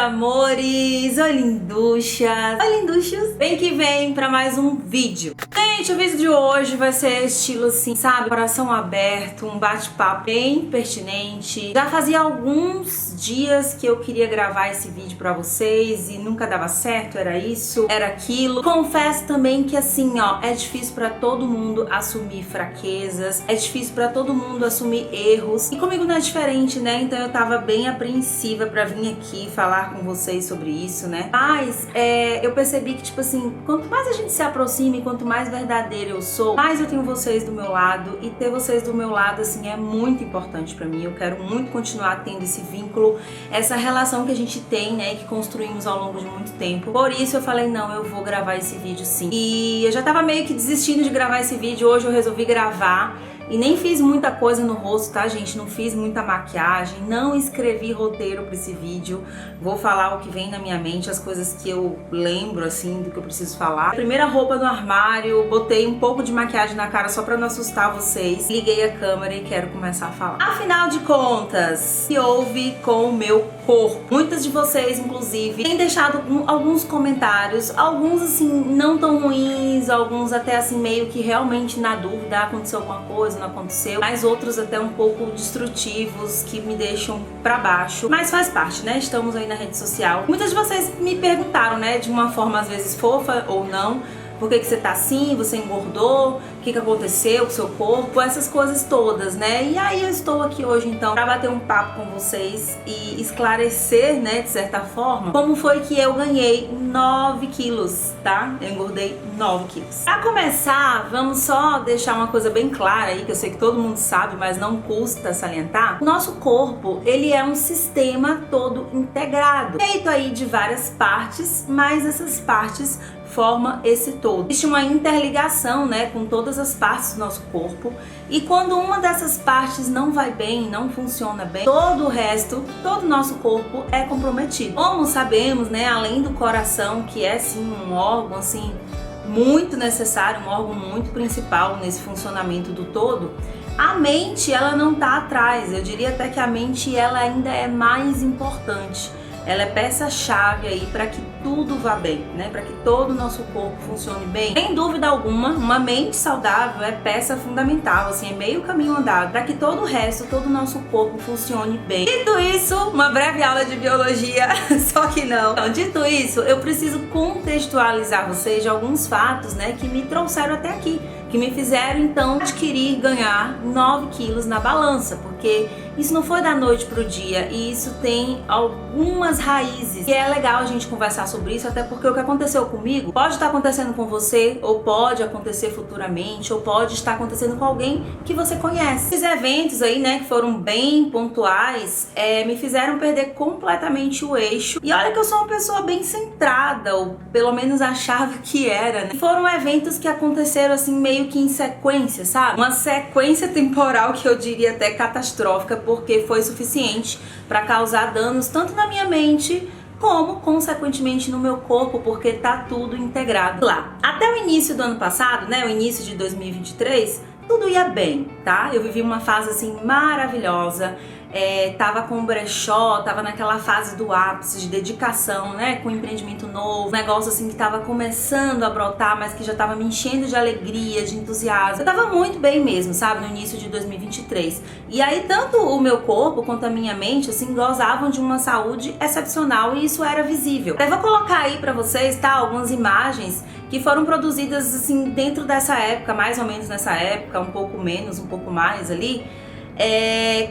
amores! Oi, linduchas! Oi, linduchos! Vem que vem pra mais um vídeo. Gente, o vídeo de hoje vai ser estilo assim, sabe? Coração aberto, um bate-papo bem pertinente. Já fazia alguns dias que eu queria gravar esse vídeo pra vocês e nunca dava certo, era isso, era aquilo. Confesso também que assim, ó, é difícil pra todo mundo assumir fraquezas, é difícil pra todo mundo assumir erros. E comigo não é diferente, né? Então eu tava bem apreensiva pra vir aqui falar com vocês sobre isso, né? Mas eu percebi que, tipo assim, quanto mais a gente se aproxima e quanto mais verdadeira eu sou, mais eu tenho vocês do meu lado. E ter vocês do meu lado, assim, é muito importante pra mim. Eu quero muito continuar tendo esse vínculo, essa relação que a gente tem, né? E que construímos ao longo de muito tempo. Por isso eu falei, não, eu vou gravar esse vídeo sim. E eu já tava meio que desistindo de gravar esse vídeo. Hoje eu resolvi gravar. E nem fiz muita coisa no rosto, tá, gente? Não fiz muita maquiagem, não escrevi roteiro pra esse vídeo. Vou falar o que vem na minha mente, as coisas que eu lembro, assim, do que eu preciso falar. Primeira roupa no armário, botei um pouco de maquiagem na cara só pra não assustar vocês. Liguei a câmera e quero começar a falar. Afinal de contas, o que houve com o meu corpo? Muitas de vocês, inclusive, têm deixado alguns comentários, alguns, assim, não tão ruins, alguns até, assim, meio que realmente na dúvida, aconteceu alguma coisa, não aconteceu, mas outros até um pouco destrutivos que me deixam pra baixo, mas faz parte, né? Estamos aí na rede social. Muitas de vocês me perguntaram, né, de uma forma às vezes fofa ou não, por que você tá assim, você engordou, o que aconteceu com o seu corpo, essas coisas todas, né? E aí eu estou aqui hoje então pra bater um papo com vocês e esclarecer, né, de certa forma, como foi que eu ganhei 9 quilos, tá? Eu engordei 9 quilos. Pra começar, vamos só deixar uma coisa bem clara aí, que eu sei que todo mundo sabe, mas não custa salientar. O nosso corpo, ele é um sistema todo integrado, feito aí de várias partes, mas essas partes forma esse todo. Existe uma interligação, né, com todas as partes do nosso corpo, e quando uma dessas partes não vai bem, não funciona bem, todo o resto, todo o nosso corpo é comprometido. Como sabemos, né, além do coração, que é sim um órgão assim muito necessário, um órgão muito principal nesse funcionamento do todo, a mente, ela não tá atrás. Eu diria até que a mente, ela ainda é mais importante. Ela é peça-chave aí para que tudo vá bem, né? Para que todo o nosso corpo funcione bem. Sem dúvida alguma, uma mente saudável é peça fundamental, assim, é meio caminho andado para que todo o resto, todo o nosso corpo funcione bem. Dito isso, uma breve aula de biologia, só que não. Então, dito isso, eu preciso contextualizar vocês de alguns fatos, né, que me trouxeram até aqui, que me fizeram então adquirir, ganhar 9 quilos na balança, porque isso não foi da noite pro dia e isso tem algumas raízes. E é legal a gente conversar sobre isso, até porque o que aconteceu comigo pode estar acontecendo com você, ou pode acontecer futuramente, ou pode estar acontecendo com alguém que você conhece. Esses eventos aí, né, que foram bem pontuais, me fizeram perder completamente o eixo. E olha que eu sou uma pessoa bem centrada, ou pelo menos achava que era, né? E foram eventos que aconteceram assim meio que em sequência, sabe? Uma sequência temporal que eu diria até catastrófica, porque foi suficiente para causar danos tanto na minha mente como, consequentemente, no meu corpo, porque tá tudo integrado lá. Até o início do ano passado, né, o início de 2023, tudo ia bem, tá? Eu vivi uma fase, assim, maravilhosa. Tava com o brechó, tava naquela fase do ápice de dedicação, né, com um empreendimento novo, um negócio assim que tava começando a brotar, mas que já tava me enchendo de alegria, de entusiasmo. Eu tava muito bem mesmo, sabe, no início de 2023. E aí tanto o meu corpo quanto a minha mente, assim, gozavam de uma saúde excepcional e isso era visível. Eu vou colocar aí pra vocês, tá, algumas imagens que foram produzidas, assim, dentro dessa época, mais ou menos nessa época, um pouco menos, um pouco mais ali,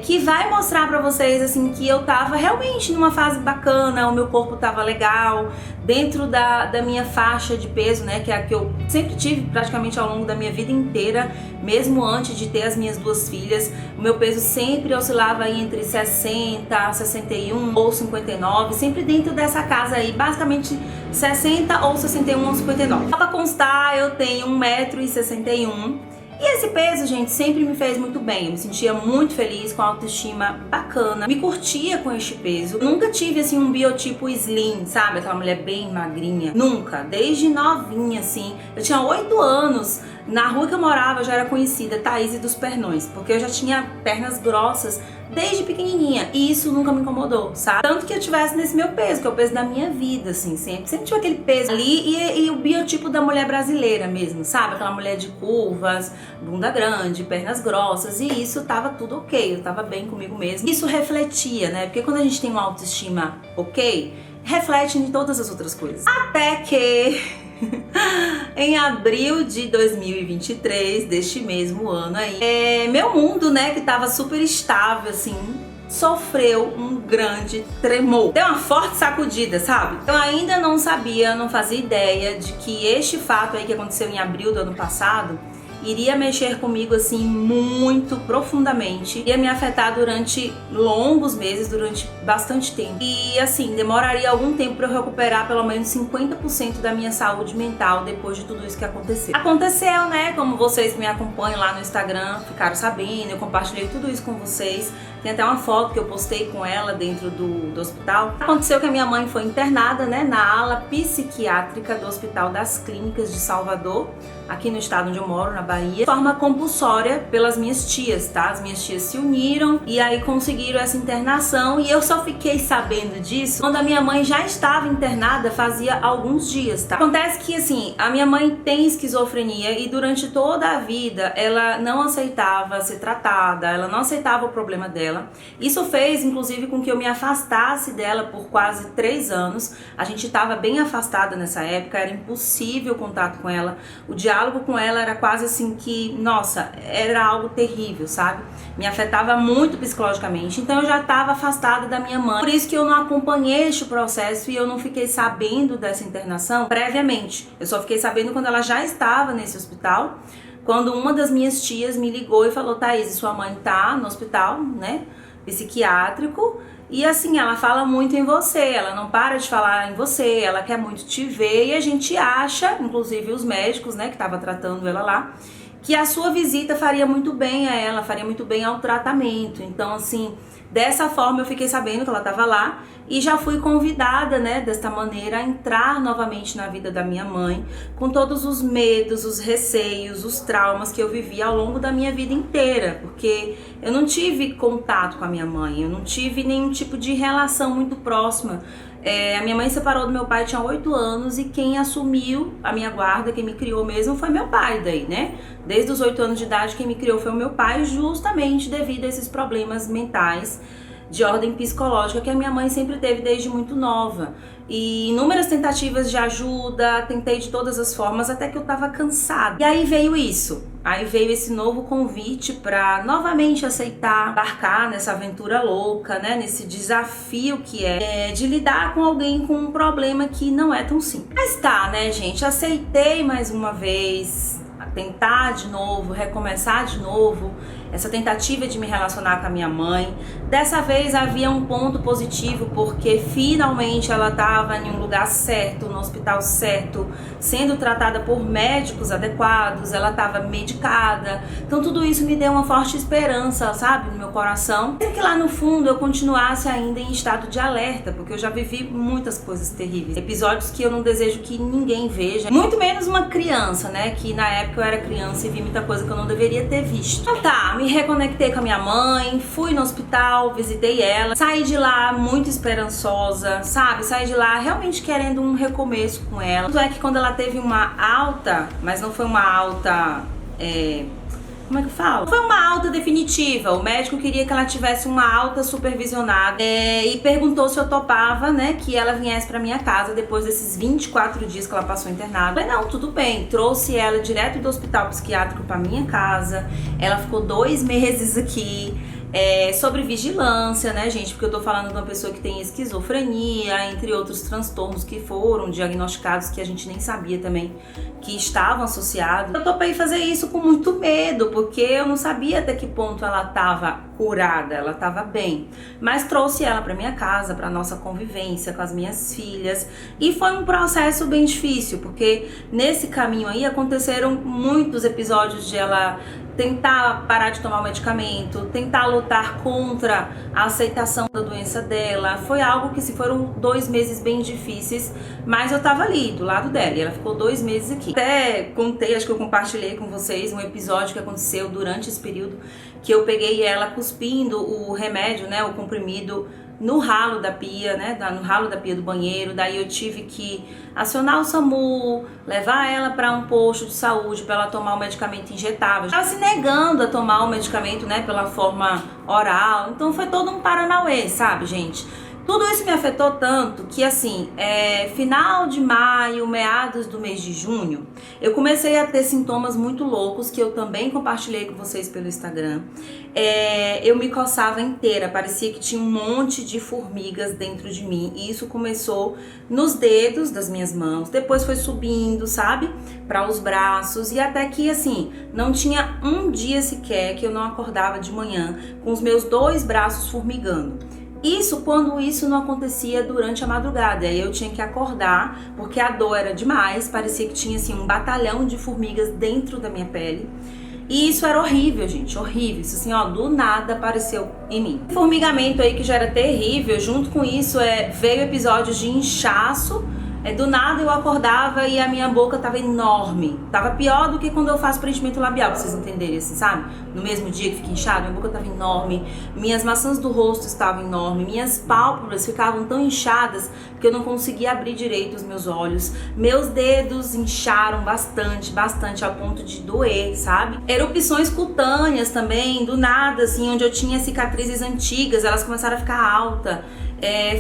que vai mostrar pra vocês assim que eu tava realmente numa fase bacana, o meu corpo tava legal, dentro da minha faixa de peso, né, que é a que eu sempre tive praticamente ao longo da minha vida inteira, mesmo antes de ter as minhas duas filhas. O meu peso sempre oscilava aí entre 60, 61 ou 59, sempre dentro dessa casa aí, basicamente 60 ou 61 ou 59. Só pra constar, eu tenho 1,61 m. E esse peso, gente, sempre me fez muito bem. Eu me sentia muito feliz, com autoestima bacana. Me curtia com este peso. Nunca tive, assim, um biotipo slim, sabe? Aquela mulher bem magrinha. Nunca. Desde novinha, assim. Eu tinha 8 anos. Na rua que eu morava, eu já era conhecida Thaís dos Pernões. Porque eu já tinha pernas grossas desde pequenininha. E isso nunca me incomodou, sabe? Tanto que eu tivesse nesse meu peso, que é o peso da minha vida, assim, sempre tive aquele peso ali e o biotipo da mulher brasileira mesmo, sabe? Aquela mulher de curvas, bunda grande, pernas grossas, e isso tava tudo ok, eu tava bem comigo mesmo. Isso refletia, né? Porque quando a gente tem uma autoestima ok, reflete em todas as outras coisas. Até que em abril de 2023, deste mesmo ano aí, meu mundo, né, que tava super estável, assim, sofreu um grande tremor. Deu uma forte sacudida, sabe? Eu ainda não sabia, não fazia ideia de que este fato aí que aconteceu em abril do ano passado iria mexer comigo assim muito profundamente, ia me afetar durante longos meses, durante bastante tempo. E assim, demoraria algum tempo para eu recuperar pelo menos 50% da minha saúde mental depois de tudo isso que aconteceu. Aconteceu, né? Como vocês que me acompanham lá no Instagram ficaram sabendo, eu compartilhei tudo isso com vocês. Tem até uma foto que eu postei com ela dentro do hospital. Aconteceu que a minha mãe foi internada, né, na ala psiquiátrica do Hospital das Clínicas de Salvador, aqui no estado onde eu moro, na Bahia, de forma compulsória pelas minhas tias, tá? As minhas tias se uniram e aí conseguiram essa internação, e eu só fiquei sabendo disso quando a minha mãe já estava internada fazia alguns dias, tá? Acontece que, assim, a minha mãe tem esquizofrenia e durante toda a vida ela não aceitava ser tratada, ela não aceitava o problema dela. Isso fez, inclusive, com que eu me afastasse dela por quase 3 anos. A gente estava bem afastada nessa época, era impossível o contato com ela. O diálogo com ela era quase assim que, nossa, era algo terrível, sabe? Me afetava muito psicologicamente. Então eu já estava afastada da minha mãe. Por isso que eu não acompanhei este processo e eu não fiquei sabendo dessa internação previamente. Eu só fiquei sabendo quando ela já estava nesse hospital, quando uma das minhas tias me ligou e falou: Thaís, sua mãe tá no hospital, né, psiquiátrico, e assim, ela fala muito em você, ela não para de falar em você, ela quer muito te ver, e a gente acha, inclusive os médicos, né, que estavam tratando ela lá, que a sua visita faria muito bem a ela, faria muito bem ao tratamento. Então, assim, dessa forma eu fiquei sabendo que ela estava lá e já fui convidada, né, desta maneira, a entrar novamente na vida da minha mãe, com todos os medos, os receios, os traumas que eu vivi ao longo da minha vida inteira, porque eu não tive contato com a minha mãe, eu não tive nenhum tipo de relação muito próxima. A minha mãe separou do meu pai, tinha 8 anos, e quem assumiu a minha guarda, quem me criou mesmo, foi meu pai daí, né? Desde os 8 anos de idade, quem me criou foi o meu pai, justamente devido a esses problemas mentais de ordem psicológica que a minha mãe sempre teve desde muito nova. E inúmeras tentativas de ajuda, tentei de todas as formas, até que eu tava cansada. E aí veio isso. Aí veio esse novo convite para novamente aceitar, embarcar nessa aventura louca, né? Nesse desafio que é de lidar com alguém com um problema que não é tão simples. Mas tá, né, gente? Aceitei mais uma vez, tentar de novo, recomeçar de novo, essa tentativa de me relacionar com a minha mãe. Dessa vez havia um ponto positivo, porque finalmente ela estava em um lugar certo, no hospital certo, sendo tratada por médicos adequados, ela estava medicada. Então tudo isso me deu uma forte esperança, sabe, no meu coração. Mesmo que lá no fundo eu continuasse ainda em estado de alerta, porque eu já vivi muitas coisas terríveis, episódios que eu não desejo que ninguém veja, muito menos uma criança, né, que na época eu era criança e vi muita coisa que eu não deveria ter visto. Então tá, me reconectei com a minha mãe, fui no hospital, visitei ela, saí de lá muito esperançosa, sabe? Saí de lá realmente querendo um recomeço com ela. Tanto é que quando ela teve uma alta, mas não foi uma alta, como é que eu falo? Foi uma alta definitiva. O médico queria que ela tivesse uma alta supervisionada e perguntou se eu topava, né, que ela viesse pra minha casa depois desses 24 dias que ela passou internada. Eu falei, não, tudo bem. Trouxe ela direto do hospital psiquiátrico pra minha casa. Ela ficou 2 meses aqui. Sobre vigilância, né, gente? Porque eu tô falando de uma pessoa que tem esquizofrenia, entre outros transtornos que foram diagnosticados, que a gente nem sabia também que estavam associados. Eu topei fazer isso com muito medo, porque eu não sabia até que ponto ela tava curada, ela tava bem. Mas trouxe ela pra minha casa, pra nossa convivência com as minhas filhas, e foi um processo bem difícil, porque nesse caminho aí aconteceram muitos episódios de ela tentar parar de tomar o medicamento, tentar lutar contra a aceitação da doença dela. Foi algo que foram 2 meses bem difíceis, mas eu tava ali, do lado dela, e ela ficou 2 meses aqui. Até contei, acho que eu compartilhei com vocês um episódio que aconteceu durante esse período, que eu peguei ela cuspindo o remédio, né, o comprimido, no ralo da pia, né, no ralo da pia do banheiro. Daí eu tive que acionar o SAMU, levar ela para um posto de saúde para ela tomar o medicamento injetável. Estava se negando a tomar o medicamento, né, pela forma oral. Então foi todo um paranauê, sabe, gente? Tudo isso me afetou tanto que, assim, final de maio, meados do mês de junho, eu comecei a ter sintomas muito loucos que eu também compartilhei com vocês pelo Instagram. Eu me coçava inteira, parecia que tinha um monte de formigas dentro de mim. E isso começou nos dedos das minhas mãos, depois foi subindo, sabe, para os braços. E até que, assim, não tinha um dia sequer que eu não acordava de manhã com os meus 2 braços formigando. Isso quando isso não acontecia durante a madrugada, aí eu tinha que acordar porque a dor era demais, parecia que tinha assim um batalhão de formigas dentro da minha pele. E isso era horrível, gente, horrível. Isso assim, ó, do nada apareceu em mim. Formigamento aí que já era terrível, junto com isso veio episódios de inchaço. Do nada eu acordava e a minha boca tava enorme. Tava pior do que quando eu faço preenchimento labial, pra vocês entenderem, assim, sabe? No mesmo dia que fica inchado, minha boca tava enorme. Minhas maçãs do rosto estavam enormes. Minhas pálpebras ficavam tão inchadas que eu não conseguia abrir direito os meus olhos. Meus dedos incharam bastante, ao ponto de doer, sabe? Erupções cutâneas também, do nada, assim, onde eu tinha cicatrizes antigas, elas começaram a ficar altas.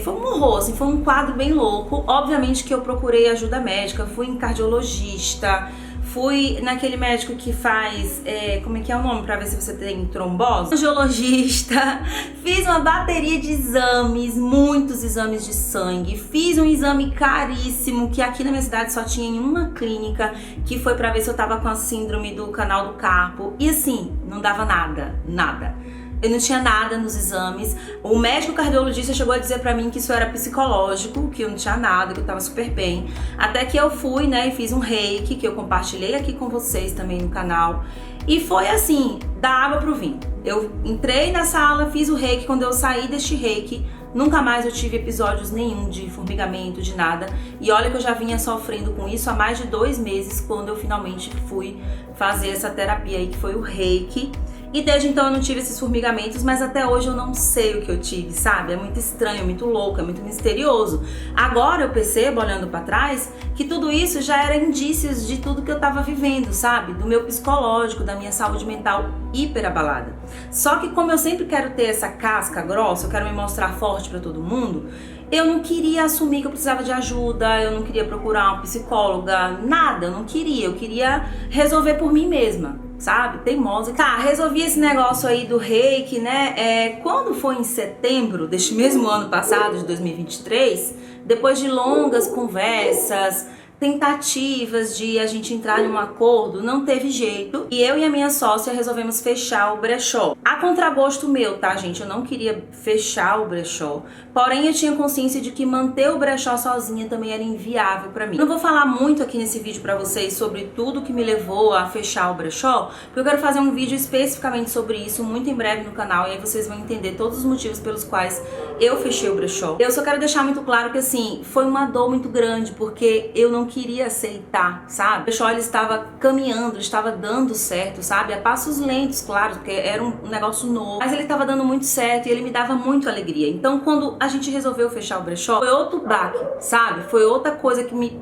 Foi um horror, assim, foi um quadro bem louco. Obviamente que eu procurei ajuda médica, fui em cardiologista, fui naquele médico que faz, como é que é o nome pra ver se você tem trombose? Angiologista, fiz uma bateria de exames, muitos exames de sangue, fiz um exame caríssimo que aqui na minha cidade só tinha em uma clínica, que foi pra ver se eu tava com a síndrome do canal do carpo, e assim, não dava nada. Eu não tinha nada nos exames. O médico cardiologista chegou a dizer pra mim que isso era psicológico, que eu não tinha nada, que eu tava super bem. Até que eu fui, né, e fiz um reiki, que eu compartilhei aqui com vocês também no canal. E foi assim, da água pro vinho. Eu entrei na sala, fiz o reiki. Quando eu saí deste reiki, nunca mais eu tive episódios nenhum de formigamento, de nada. E olha que eu já vinha sofrendo com isso há mais de 2 meses, quando eu finalmente fui fazer essa terapia aí, que foi o reiki. E desde então eu não tive esses formigamentos, mas até hoje eu não sei o que eu tive, sabe? É muito estranho, é muito louco, é muito misterioso. Agora eu percebo, olhando pra trás, que tudo isso já era indícios de tudo que eu tava vivendo, sabe? Do meu psicológico, da minha saúde mental hiper abalada. Só que como eu sempre quero ter essa casca grossa, eu quero me mostrar forte pra todo mundo, eu não queria assumir que eu precisava de ajuda, eu não queria procurar uma psicóloga, nada, eu não queria. Eu queria resolver por mim mesma, sabe? Teimosa. Tá, resolvi esse negócio aí do reiki, né? Quando foi em setembro deste mesmo ano passado, de 2023, depois de longas conversas, tentativas de a gente entrar em um acordo, não teve jeito. E eu e a minha sócia resolvemos fechar o brechó. A contragosto meu, tá, gente? Eu não queria fechar o brechó. Porém, eu tinha consciência de que manter o brechó sozinha também era inviável pra mim. Não vou falar muito aqui nesse vídeo pra vocês sobre tudo que me levou a fechar o brechó, porque eu quero fazer um vídeo especificamente sobre isso muito em breve no canal, e aí vocês vão entender todos os motivos pelos quais eu fechei o brechó. Eu só quero deixar muito claro que, assim, foi uma dor muito grande, porque eu não queria aceitar, sabe? O brechó, ele estava caminhando, ele estava dando certo, sabe? A passos lentos, claro, porque era um negócio novo, mas ele estava dando muito certo e ele me dava muito alegria. Então, quando a gente resolveu fechar o brechó, foi outro baque, sabe? Foi outra coisa que me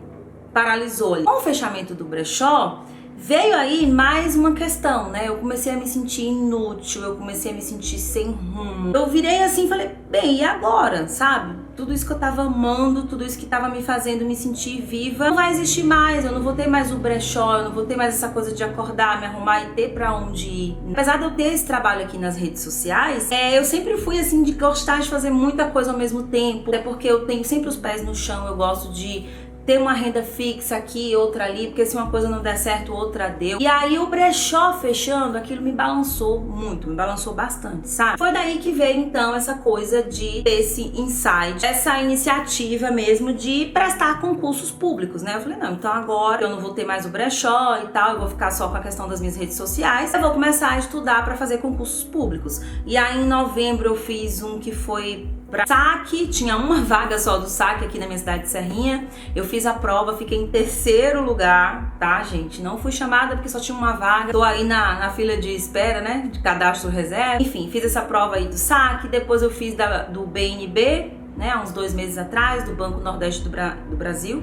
paralisou. Com o fechamento do brechó, veio aí mais uma questão, né? Eu comecei a me sentir inútil, eu comecei a me sentir sem rumo. Eu virei assim e falei, bem, e agora, sabe? Tudo isso que eu tava amando, tudo isso que tava me fazendo me sentir viva, não vai existir mais, eu não vou ter mais o brechó, eu não vou ter mais essa coisa de acordar, me arrumar e ter pra onde ir. Apesar de eu ter esse trabalho aqui nas redes sociais, eu sempre fui assim de gostar de fazer muita coisa ao mesmo tempo, até porque eu tenho sempre os pés no chão, eu gosto de ter uma renda fixa aqui, outra ali, porque se uma coisa não der certo, outra deu. E aí o brechó fechando, aquilo me balançou muito, me balançou bastante, sabe? Foi daí que veio então essa coisa de esse insight, essa iniciativa mesmo de prestar concursos públicos, né? Eu falei, não, então agora eu não vou ter mais o brechó e tal, eu vou ficar só com a questão das minhas redes sociais, eu vou começar a estudar para fazer concursos públicos. E aí em novembro eu fiz um que foi para saque, tinha uma vaga só do saque aqui na minha cidade de Serrinha. Eu fiz a prova, fiquei em 3º lugar, tá, gente? Não fui chamada porque só tinha uma vaga. Tô aí na fila de espera, né? De cadastro reserva. Enfim, fiz essa prova aí do saque. Depois eu fiz do BNB, né? Há uns 2 meses atrás, do Banco Nordeste do Brasil.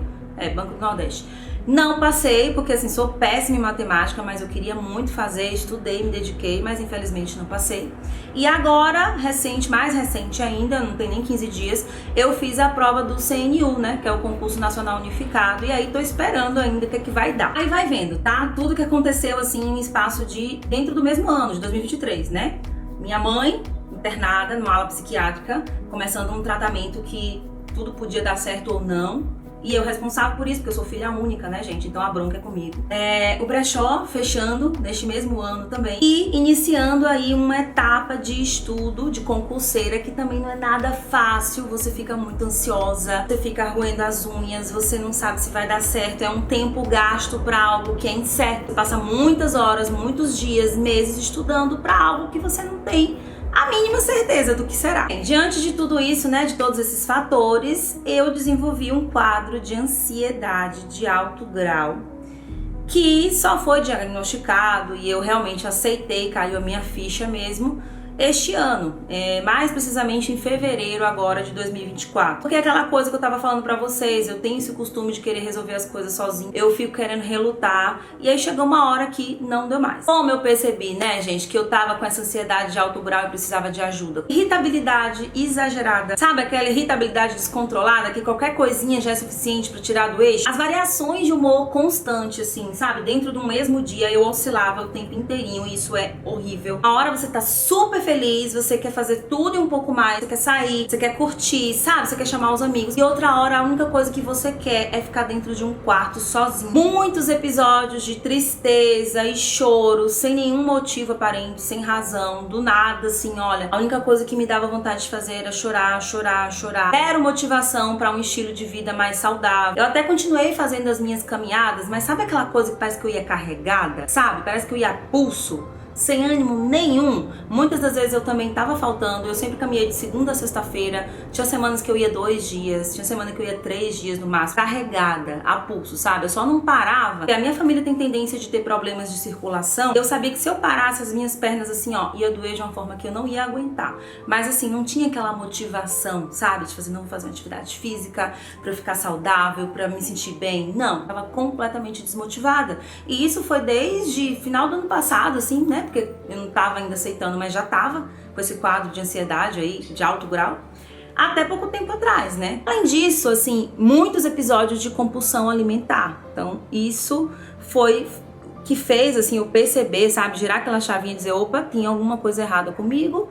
Banco do Nordeste. Não passei, porque assim, sou péssima em matemática, mas eu queria muito fazer, estudei, me dediquei, mas infelizmente não passei. E agora, mais recente ainda, não tem nem 15 dias, eu fiz a prova do CNU, né, que é o Concurso Nacional Unificado, e aí tô esperando ainda o que vai dar. Aí vai vendo, tá? Tudo que aconteceu assim em espaço dentro do mesmo ano, de 2023, né? Minha mãe, internada numa ala psiquiátrica, começando um tratamento que tudo podia dar certo ou não. E eu responsável por isso, porque eu sou filha única, né, gente? Então a bronca é comigo. O brechó fechando neste mesmo ano também. E iniciando aí uma etapa de estudo de concurseira que também não é nada fácil. Você fica muito ansiosa, você fica roendo as unhas, você não sabe se vai dar certo. É um tempo gasto para algo que é incerto. Você passa muitas horas, muitos dias, meses estudando para algo que você não tem a mínima certeza do que será. Diante de tudo isso, né, de todos esses fatores, eu desenvolvi um quadro de ansiedade de alto grau que só foi diagnosticado e eu realmente aceitei, caiu a minha ficha mesmo este ano, mais precisamente em fevereiro agora de 2024. Porque é aquela coisa que eu tava falando pra vocês, eu tenho esse costume de querer resolver as coisas sozinho, eu fico querendo relutar, e aí chegou uma hora que não deu mais. Como eu percebi, né, gente, que eu tava com essa ansiedade de alto grau e precisava de ajuda. Irritabilidade exagerada, sabe aquela irritabilidade descontrolada, que qualquer coisinha já é suficiente pra tirar do eixo? As variações de humor constante, assim, sabe, dentro do mesmo dia eu oscilava o tempo inteirinho, e isso é horrível. A hora você tá super feliz, você quer fazer tudo e um pouco mais, você quer sair, você quer curtir, sabe? Você quer chamar os amigos. E outra hora, a única coisa que você quer é ficar dentro de um quarto sozinho. Muitos episódios de tristeza e choro, sem nenhum motivo aparente, sem razão, do nada, assim, olha. A única coisa que me dava vontade de fazer era chorar, chorar, chorar. Zero motivação para um estilo de vida mais saudável. Eu até continuei fazendo as minhas caminhadas, mas sabe aquela coisa que parece que eu ia carregada? Sabe? Parece que eu ia a pulso, sem ânimo nenhum. Muitas das vezes eu também tava faltando. Eu sempre caminhei de segunda a sexta-feira. Tinha semanas que eu ia 2 dias, tinha semana que eu ia 3 dias no máximo, carregada, a pulso, sabe? Eu só não parava, porque a minha família tem tendência de ter problemas de circulação. Eu sabia que se eu parasse, as minhas pernas assim, ó, ia doer de uma forma que eu não ia aguentar. Mas assim, não tinha aquela motivação, sabe? De fazer, não vou fazer uma atividade física pra eu ficar saudável, pra me sentir bem. Não, eu tava completamente desmotivada. E isso foi desde final do ano passado, assim, né? Porque eu não tava ainda aceitando, mas já tava com esse quadro de ansiedade aí, de alto grau, até pouco tempo atrás, né? Além disso, assim, muitos episódios de compulsão alimentar. Então, isso foi que fez, assim, eu perceber, sabe? Girar aquela chavinha e dizer, opa, tem alguma coisa errada comigo.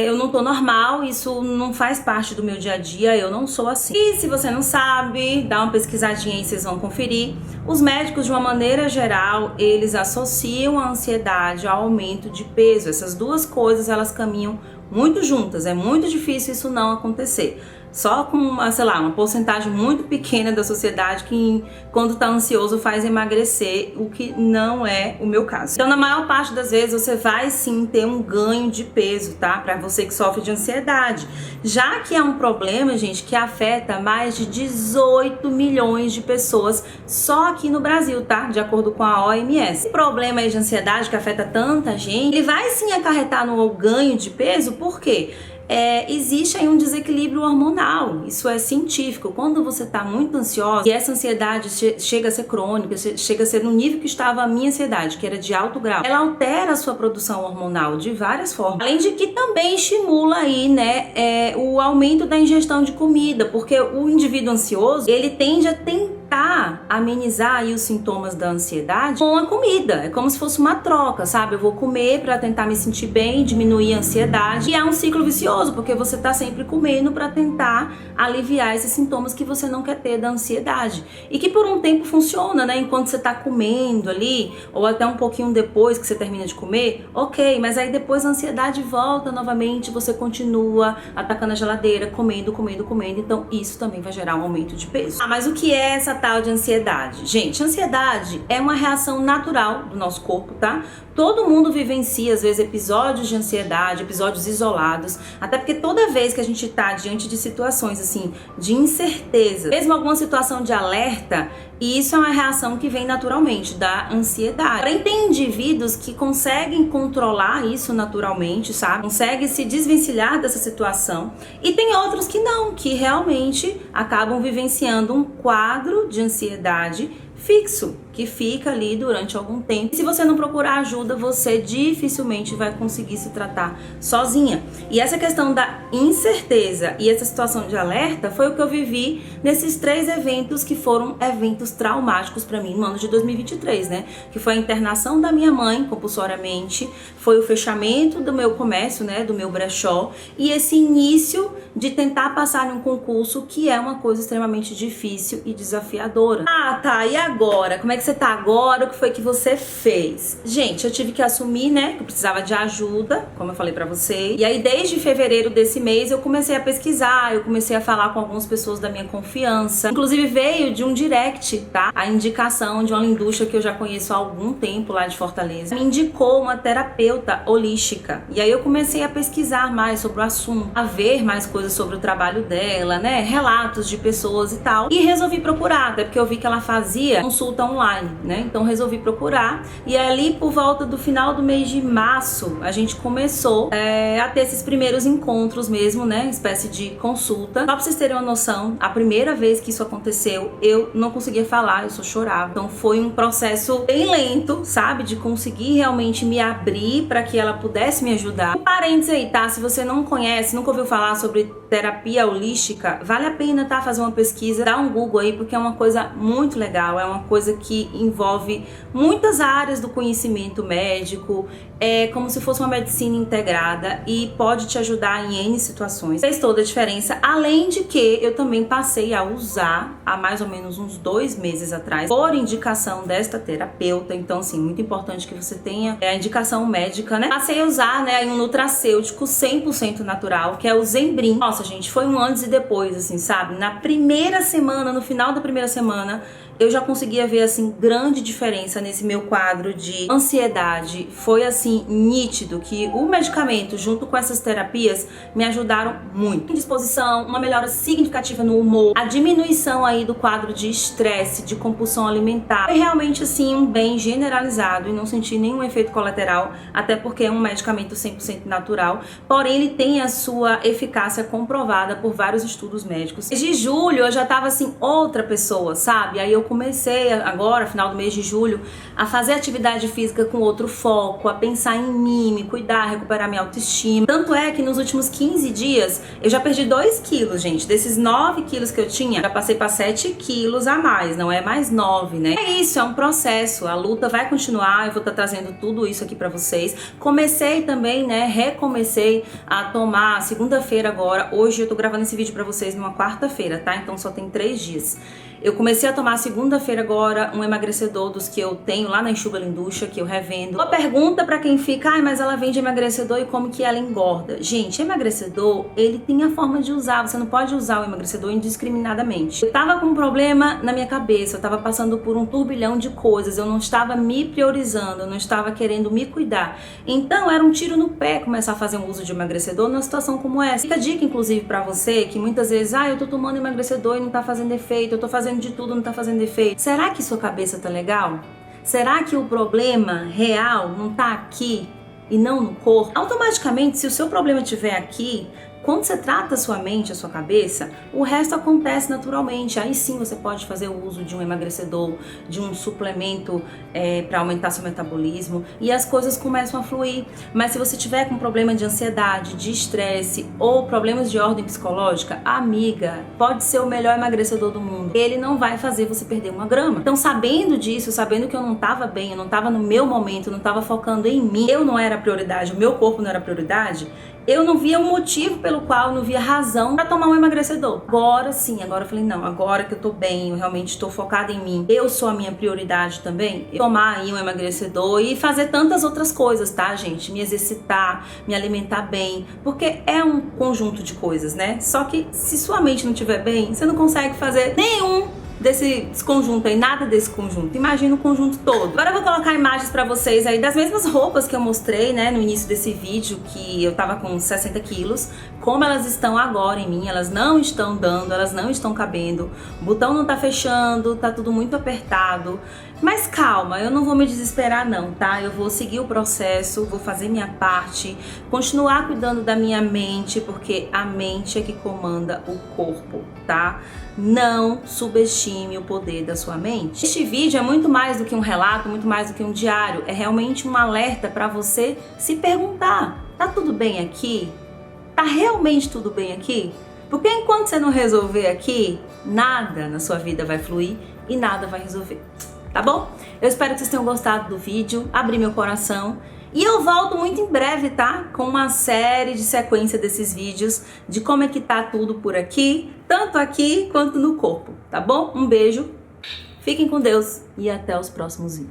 Eu não tô normal, isso não faz parte do meu dia a dia, eu não sou assim. E se você não sabe, dá uma pesquisadinha aí, vocês vão conferir. Os médicos, de uma maneira geral, eles associam a ansiedade ao aumento de peso. Essas duas coisas, elas caminham muito juntas, é muito difícil isso não acontecer. Só com uma, sei lá, uma porcentagem muito pequena da sociedade que, quando tá ansioso, faz emagrecer, o que não é o meu caso. Então, na maior parte das vezes, você vai sim ter um ganho de peso, tá? Pra você que sofre de ansiedade. Já que é um problema, gente, que afeta mais de 18 milhões de pessoas só aqui no Brasil, tá? De acordo com a OMS. Esse problema aí de ansiedade que afeta tanta gente, ele vai sim acarretar no ganho de peso, por quê? Existe aí um desequilíbrio hormonal, isso é científico. Quando você está muito ansiosa e essa ansiedade chega a ser crônica, chega a ser no nível que estava a minha ansiedade, que era de alto grau, ela altera a sua produção hormonal de várias formas. Além de que também estimula aí, né, o aumento da ingestão de comida, porque o indivíduo ansioso, ele tende a tentar amenizar aí os sintomas da ansiedade com a comida. É como se fosse uma troca, sabe? Eu vou comer para tentar me sentir bem, diminuir a ansiedade, e é um ciclo vicioso, porque você tá sempre comendo para tentar aliviar esses sintomas que você não quer ter da ansiedade. E que por um tempo funciona, né? Enquanto você tá comendo ali, ou até um pouquinho depois que você termina de comer, ok, mas aí depois a ansiedade volta novamente, você continua atacando a geladeira, comendo, então isso também vai gerar um aumento de peso. Mas o que é essa tal de ansiedade? Gente, ansiedade é uma reação natural do nosso corpo, tá? Todo mundo vivencia, às vezes, episódios de ansiedade, episódios isolados, até porque toda vez que a gente tá diante de situações, assim, de incerteza, mesmo alguma situação de alerta, e isso é uma reação que vem naturalmente da ansiedade. Porém, tem indivíduos que conseguem controlar isso naturalmente, sabe? Conseguem se desvencilhar dessa situação. E tem outros que não, que realmente acabam vivenciando um quadro de ansiedade fixo, que fica ali durante algum tempo. E se você não procurar ajuda, você dificilmente vai conseguir se tratar sozinha. E essa questão da incerteza e essa situação de alerta foi o que eu vivi nesses 3 eventos que foram eventos traumáticos para mim no ano de 2023, né? Que foi a internação da minha mãe compulsoriamente, foi o fechamento do meu comércio, né, do meu brechó, e esse início de tentar passar em um concurso que é uma coisa extremamente difícil e desafiadora. Ah, tá, e agora? Como é que você tá agora? O que foi que você fez? Gente, eu tive que assumir, né, que eu precisava de ajuda, como eu falei pra você. E aí, desde fevereiro desse mês, eu comecei a pesquisar, eu comecei a falar com algumas pessoas da minha confiança. Inclusive, veio de um direct, tá? A indicação de uma linducha que eu já conheço há algum tempo lá de Fortaleza. Me indicou uma terapeuta holística. E aí, eu comecei a pesquisar mais sobre o assunto, a ver mais coisas sobre o trabalho dela, né? Relatos de pessoas e tal. E resolvi procurar, até porque eu vi que ela fazia consulta online, né? Então resolvi procurar, e ali por volta do final do mês de março a gente começou a ter esses primeiros encontros mesmo, né? Espécie de consulta. Só pra vocês terem uma noção, a primeira vez que isso aconteceu, eu não conseguia falar, eu só chorava. Então foi um processo bem lento, sabe? De conseguir realmente me abrir para que ela pudesse me ajudar. Um parênteses aí, tá? Se você não conhece, nunca ouviu falar sobre terapia holística, vale a pena, tá? Fazer uma pesquisa, dar um Google aí, porque é uma coisa muito legal, é uma coisa que envolve muitas áreas do conhecimento médico, é como se fosse uma medicina integrada e pode te ajudar em N situações. Fez toda a diferença, além de que eu também passei a usar há mais ou menos uns 2 meses atrás, por indicação desta terapeuta. Então, assim, muito importante que você tenha a indicação médica, né? Passei a usar, né, um nutracêutico 100% natural, que é o Zembrim. Nossa, gente, foi um antes e depois, assim, sabe? Na primeira semana, no final da primeira semana, eu já conseguia ver, assim, grande diferença nesse meu quadro de ansiedade. Foi, assim, nítido que o medicamento, junto com essas terapias, me ajudaram muito. Disposição, uma melhora significativa no humor, a diminuição aí do quadro de estresse, de compulsão alimentar. Foi realmente, assim, um bem generalizado e não senti nenhum efeito colateral, até porque é um medicamento 100% natural, porém ele tem a sua eficácia comprovada por vários estudos médicos. Desde julho eu já tava, assim, outra pessoa, sabe? Aí eu comecei agora, final do mês de julho, a fazer atividade física com outro foco, a pensar em mim, me cuidar, recuperar minha autoestima. Tanto é que nos últimos 15 dias eu já perdi 2 quilos, gente. Desses 9 quilos que eu tinha, já passei para 7 quilos a mais, não é mais 9, né? É isso, é um processo, a luta vai continuar, eu vou estar trazendo tudo isso aqui para vocês. Comecei também, né, recomecei a tomar segunda-feira agora, hoje eu tô gravando esse vídeo para vocês numa quarta-feira, tá? Então só tem 3 dias. Eu comecei a tomar segunda-feira agora um emagrecedor dos que eu tenho lá na Enxuga Linducha, que eu revendo. Uma pergunta pra quem fica, mas ela vende emagrecedor e como que ela engorda? Gente, emagrecedor, ele tem a forma de usar, você não pode usar o emagrecedor indiscriminadamente. Eu tava com um problema na minha cabeça, eu tava passando por um turbilhão de coisas, eu não estava me priorizando, eu não estava querendo me cuidar. Então era um tiro no pé começar a fazer um uso de emagrecedor numa situação como essa. Fica a dica, inclusive, pra você, que muitas vezes, eu tô tomando emagrecedor e não tá fazendo efeito, eu tô fazendo de tudo, não tá fazendo efeito. Será que sua cabeça tá legal? Será que o problema real não tá aqui e não no corpo? Automaticamente, se o seu problema estiver aqui, quando você trata a sua mente, a sua cabeça, o resto acontece naturalmente. Aí sim você pode fazer o uso de um emagrecedor, de um suplemento para aumentar seu metabolismo e as coisas começam a fluir. Mas se você tiver com problema de ansiedade, de estresse ou problemas de ordem psicológica, amiga, pode ser o melhor emagrecedor do mundo. Ele não vai fazer você perder 1 grama. Então, sabendo disso, sabendo que eu não tava bem, eu não tava no meu momento, eu não tava focando em mim, eu não era prioridade, o meu corpo não era prioridade, eu não via um motivo pelo qual, eu não via razão para tomar um emagrecedor. Agora sim, agora eu falei, não, agora que eu tô bem, eu realmente estou focada em mim, eu sou a minha prioridade também, eu tomar aí um emagrecedor e fazer tantas outras coisas, tá, gente? Me exercitar, me alimentar bem, porque é um conjunto de coisas, né? Só que se sua mente não estiver bem, você não consegue fazer desse conjunto aí, nada desse conjunto. Imagina o conjunto todo. Agora eu vou colocar imagens pra vocês aí das mesmas roupas que eu mostrei, né, no início desse vídeo, que eu tava com 60 quilos, como elas estão agora em mim. Elas não estão dando, elas não estão cabendo, o botão não tá fechando, tá tudo muito apertado. Mas calma, eu não vou me desesperar não, tá? Eu vou seguir o processo, vou fazer minha parte, continuar cuidando da minha mente, porque a mente é que comanda o corpo, tá? Não subestime o poder da sua mente. Este vídeo é muito mais do que um relato, muito mais do que um diário. É realmente um alerta para você se perguntar: tá tudo bem aqui? Tá realmente tudo bem aqui? Porque enquanto você não resolver aqui, nada na sua vida vai fluir e nada vai resolver. Tá bom? Eu espero que vocês tenham gostado do vídeo, abri meu coração. E eu volto muito em breve, tá? Com uma série de sequência desses vídeos de como é que tá tudo por aqui, tanto aqui quanto no corpo, tá bom? Um beijo, fiquem com Deus e até os próximos vídeos.